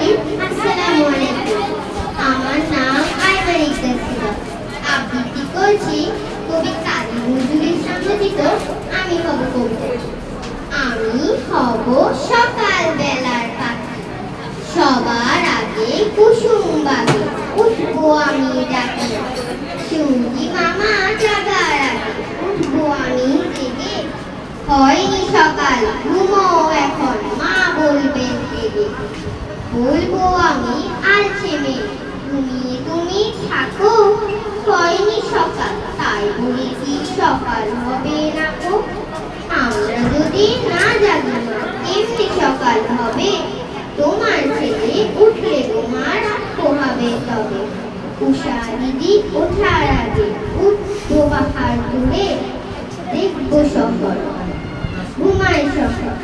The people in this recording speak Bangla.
আসসালামু আলাইকুম। আমার নাম আইমান ইকতার ছিল। আবৃত্তি করছি কবি কাজী নজরুল ইসলাম রচিত আমি হব কবিতা। আমি হব সকাল বেলার পাখি, সবার আগে কুসুম বাগে উঠবো আমি ডাকে। সূর্যি মামা জাগার আগে উঠবো আমি জেগে। হয়নি সকাল ঘুমো এখন, মা বলবেন জেগে। বলবো আমি আলসেমে ঘুমিয়ে তুমি থাকো। হয়নি সকাল তাই বলে কি সকাল হবে না গো? আমরা যদি না জাগি মা এমনি সকাল হবে? তোমার ছেলে উঠলে তোমার পোহাবে তবে। উষা দিদি ওঠার আগে উঠবো পাহাড় তুলে, দেখবো শহর ঘুমায় শহর।